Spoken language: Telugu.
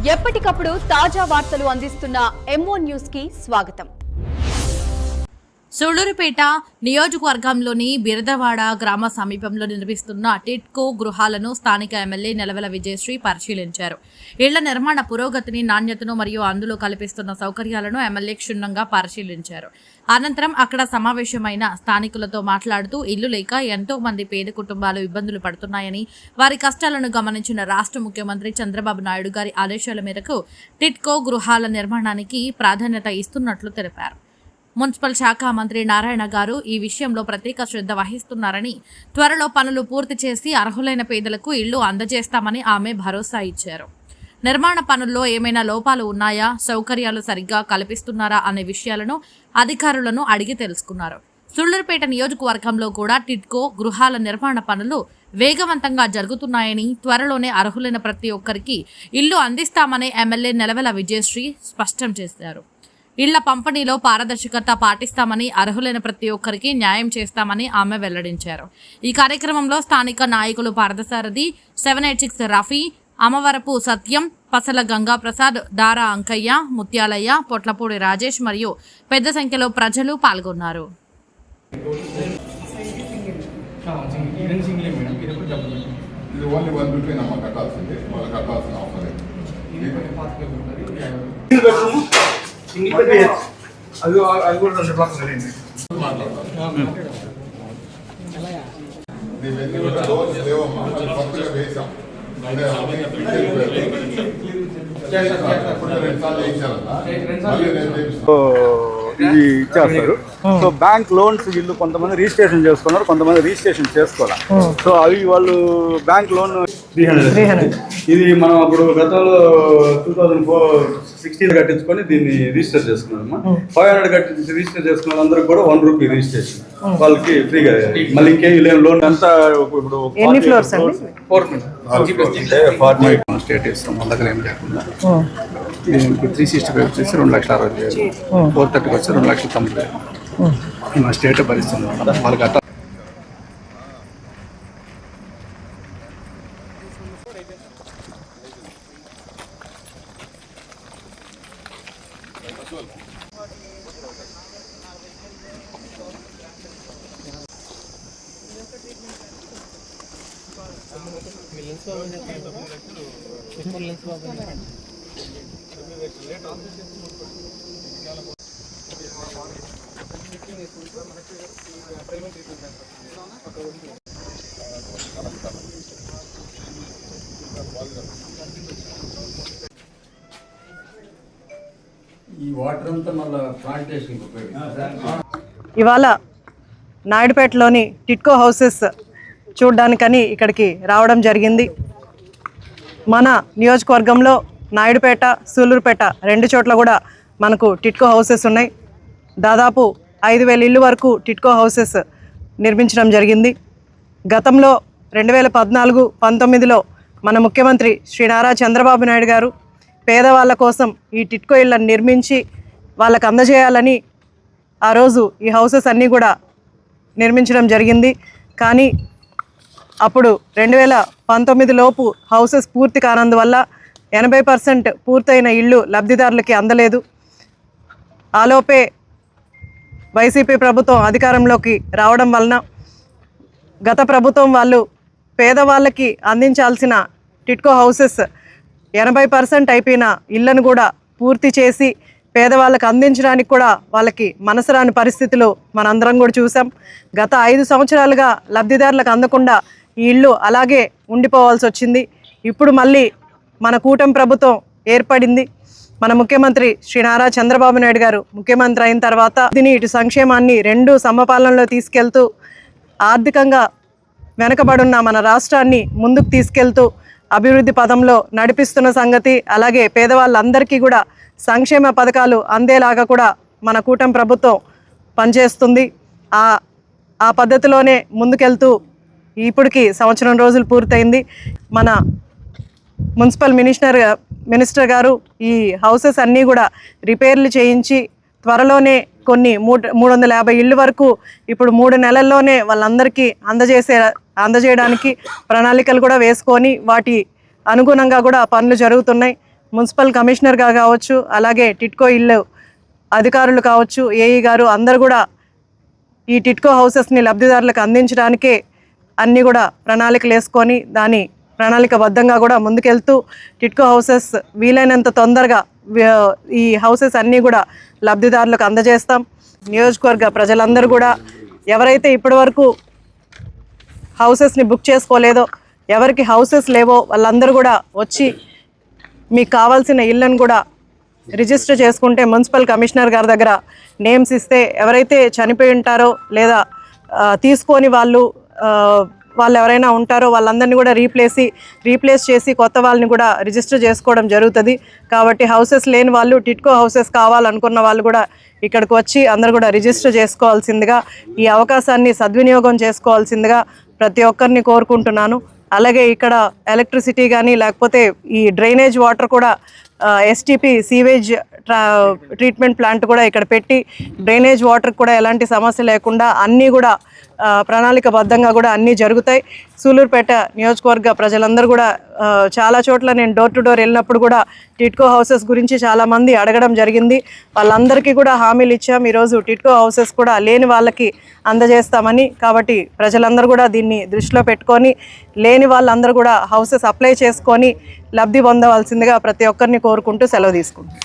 ఎప్పటికప్పుడు తాజా వార్తలు అందిస్తున్న M1 న్యూస్ కి స్వాగతం. సూళ్లూరుపేట నియోజకవర్గంలోని బిరదవాడ గ్రామ సమీపంలో నిర్మిస్తున్న టిట్కో గృహాలను స్థానిక ఎమ్మెల్యే నెలవెల విజయశ్రీ పరిశీలించారు. ఇళ్ల నిర్మాణ పురోగతిని, నాణ్యతను మరియు అందులో కల్పిస్తున్న సౌకర్యాలను ఎమ్మెల్యే క్షుణ్ణంగా పరిశీలించారు. అనంతరం అక్కడ సమావేశమైన స్థానికులతో మాట్లాడుతూ ఇల్లు లేక ఎంతో మంది పేద కుటుంబాలు ఇబ్బందులు పడుతున్నాయని, వారి కష్టాలను గమనించిన రాష్ట్ర ముఖ్యమంత్రి చంద్రబాబు నాయుడు గారి ఆదేశాల మేరకు టిట్కో గృహాల నిర్మాణానికి ప్రాధాన్యత ఇస్తున్నట్లు తెలిపారు. మున్సిపల్ శాఖ మంత్రి నారాయణ గారు ఈ విషయంలో ప్రత్యేక శ్రద్ధ వహిస్తున్నారని, త్వరలో పనులు పూర్తి చేసి అర్హులైన పేదలకు ఇళ్లు అందజేస్తామని ఆమె భరోసా ఇచ్చారు. నిర్మాణ పనుల్లో ఏమైనా లోపాలు ఉన్నాయా, సౌకర్యాలు సరిగ్గా కల్పిస్తున్నారా అనే విషయాలను అధికారులను అడిగి తెలుసుకున్నారు. సూళ్లూరుపేట నియోజకవర్గంలో కూడా టిట్కో గృహాల నిర్మాణ పనులు వేగవంతంగా జరుగుతున్నాయని, త్వరలోనే అర్హులైన ప్రతి ఒక్కరికి ఇల్లు అందిస్తామని ఎమ్మెల్యే నెలవెల విజయశ్రీ స్పష్టం చేశారు. ఇళ్ల పంపిణీలో పారదర్శకత పాటిస్తామని, అర్హులైన ప్రతి ఒక్కరికి న్యాయం చేస్తామని ఆమె వెల్లడించారు. ఈ కార్యక్రమంలో స్థానిక నాయకులు పార్థసారథి, 786 రఫీ, అమవరపు సత్యం, పసల గంగాప్రసాద్, దారా అంకయ్య, ముత్యాలయ్య, పొట్లపూడి రాజేష్ మరియు పెద్ద సంఖ్యలో ప్రజలు పాల్గొన్నారు. అది కూడా 2 బ్లాక్స్ రెడీ ఇది ఇచ్చేస్తారు. సో బ్యాంక్ లోన్స్ వీళ్ళు కొంతమంది రిజిస్ట్రేషన్ చేసుకున్నారు, కొంతమంది రిజిస్ట్రేషన్ చేసుకోవాలి. సో అవి వాళ్ళు బ్యాంక్ లోన్ 300 ఇది మనం అప్పుడు గతంలో 2016 కట్టించుకొని దీన్ని రిజిస్టర్ చేసుకున్నాము. 500 కట్టి రిజిస్టర్ చేసుకున్న వాళ్ళందరికీ కూడా 1 రూపీ రిజిస్ట్రేషన్, వాళ్ళకి ఫ్రీగా. మళ్ళీ ఇంకేం లేని లోన్ అంతా ఇప్పుడు స్టేట్ ఇస్తాం, మన దగ్గర ఏం లేకుండా. దీనికి 365 వచ్చేసి 2,60,60,000, 430 వచ్చి 2,90,000 మా స్టేట్ భరిస్తుంది వాళ్ళకి. అట్లా ఇవాళ నాయుడుపేటలోని టిట్కో హౌసెస్ చూడడానికని ఇక్కడికి రావడం జరిగింది. మన నియోజకవర్గంలో నాయుడుపేట, సూళ్లూరుపేట 2 చోట్ల కూడా మనకు టిట్కో హౌసెస్ ఉన్నాయి. దాదాపు 5,000 ఇళ్ళు వరకు టిట్కో హౌసెస్ నిర్మించడం జరిగింది. గతంలో 2014-19లో మన ముఖ్యమంత్రి శ్రీ నారా చంద్రబాబు నాయుడు గారు పేదవాళ్ళ కోసం ఈ టిట్కో ఇళ్ళని నిర్మించి వాళ్ళకు అందజేయాలని ఆ రోజు ఈ హౌసెస్ అన్నీ కూడా నిర్మించడం జరిగింది. కానీ అప్పుడు 2019 లోపు హౌసెస్ పూర్తి కానందువల్ల 80% పూర్తయిన ఇళ్ళు లబ్ధిదారులకి అందలేదు. ఆలోపే వైసీపీ ప్రభుత్వం అధికారంలోకి రావడం వలన గత ప్రభుత్వం వాళ్ళు పేదవాళ్ళకి అందించాల్సిన టిట్కో హౌసెస్ 80% అయిపోయిన ఇళ్లను కూడా పూర్తి చేసి పేదవాళ్ళకి అందించడానికి కూడా వాళ్ళకి మనసురాని పరిస్థితులు మనందరం కూడా చూసాం. గత 5 సంవత్సరాలుగా లబ్ధిదారులకు అందకుండా ఈ ఇళ్ళు అలాగే ఉండిపోవాల్సి వచ్చింది. ఇప్పుడు మళ్ళీ మన కూటమి ప్రభుత్వం ఏర్పడింది. మన ముఖ్యమంత్రి శ్రీ నారా చంద్రబాబు నాయుడు గారు ముఖ్యమంత్రి అయిన తర్వాత దీని ఇటు సంక్షేమాన్ని 2 సమపాలనలో తీసుకెళ్తూ ఆర్థికంగా వెనకబడున్న మన రాష్ట్రాన్ని ముందుకు తీసుకెళ్తూ అభివృద్ధి పదంలో నడిపిస్తున్న సంగతి, అలాగే పేదవాళ్ళందరికీ కూడా సంక్షేమ పథకాలు అందేలాగా కూడా మన కూటమి ప్రభుత్వం పనిచేస్తుంది. ఆ పద్ధతిలోనే ముందుకెళ్తూ ఇప్పటికి 1 సంవత్సరం రోజులు పూర్తయింది. మన మున్సిపల్ మినిస్టర్ గారు ఈ హౌసెస్ అన్నీ కూడా రిపేర్లు చేయించి త్వరలోనే కొన్ని 350 ఇళ్ళు వరకు ఇప్పుడు 3 నెలల్లోనే వాళ్ళందరికీ అందజేయడానికి ప్రణాళికలు కూడా వేసుకొని వాటి అనుగుణంగా కూడా పనులు జరుగుతున్నాయి. మున్సిపల్ కమిషనర్గా కావచ్చు, అలాగే టిట్కో ఇల్లు అధికారులు కావచ్చు, ఏఈ గారు అందరు కూడా ఈ టిట్కో హౌసెస్ని లబ్ధిదారులకు అందించడానికే అన్నీ కూడా ప్రణాళికలు వేసుకొని దాని ప్రణాళికబద్ధంగా కూడా ముందుకెళ్తూ టిట్కో హౌసెస్ వీలైనంత తొందరగా ఈ హౌసెస్ అన్నీ కూడా లబ్ధిదారులకు అందజేస్తాం. నియోజకవర్గ ప్రజలందరూ కూడా ఎవరైతే ఇప్పటివరకు హౌసెస్ని బుక్ చేసుకోలేదో, ఎవరికి హౌసెస్ లేవో వాళ్ళందరూ కూడా వచ్చి మీకు కావాల్సిన ఇళ్ళను కూడా రిజిస్టర్ చేసుకుంటే మున్సిపల్ కమిషనర్ గారి దగ్గర నేమ్స్ ఇస్తే ఎవరైతే చనిపోయి ఉంటారో లేదా తీసుకొని వాళ్ళు ఎవరైనా ఉంటారో వాళ్ళందరినీ కూడా రీప్లేస్ చేసి కొత్త వాళ్ళని కూడా రిజిస్టర్ చేసుకోవడం జరుగుతుంది. కాబట్టి హౌసెస్ లేని వాళ్ళు, టిట్కో హౌసెస్ కావాలనుకున్న వాళ్ళు కూడా ఇక్కడికి వచ్చి అందరూ కూడా రిజిస్టర్ చేసుకోవాల్సిందిగా, ఈ అవకాశాన్ని సద్వినియోగం చేసుకోవాల్సిందిగా ప్రతి ఒక్కరిని కోరుకుంటున్నాను. అలాగే ఇక్కడ ఎలక్ట్రిసిటీ కానీ లేకపోతే ఈ డ్రైనేజ్ వాటర్ కూడా ఎస్టీపీ సీవేజ్ ట్రీట్మెంట్ ప్లాంట్ కూడా ఇక్కడ పెట్టి డ్రైనేజ్ వాటర్ కూడా ఎలాంటి సమస్య లేకుండా అన్నీ కూడా ప్రణాళికబద్ధంగా కూడా అన్నీ జరుగుతాయి. సూలూరుపేట నియోజకవర్గ ప్రజలందరూ కూడా చాలా చోట్ల నేను డోర్ టు డోర్ వెళ్ళినప్పుడు కూడా టిట్కో హౌసెస్ గురించి చాలామంది అడగడం జరిగింది. వాళ్ళందరికీ కూడా హామీలు ఇచ్చాం. ఈరోజు టిట్కో హౌసెస్ కూడా లేని వాళ్ళకి అందజేస్తామని. కాబట్టి ప్రజలందరూ కూడా దీన్ని దృష్టిలో పెట్టుకొని లేని వాళ్ళందరూ కూడా హౌసెస్ అప్లై చేసుకొని లబ్ధి పొందవలసిందిగా ప్రతి ఒక్కరిని కోరుకుంటూ సెలవు తీసుకుంటాం.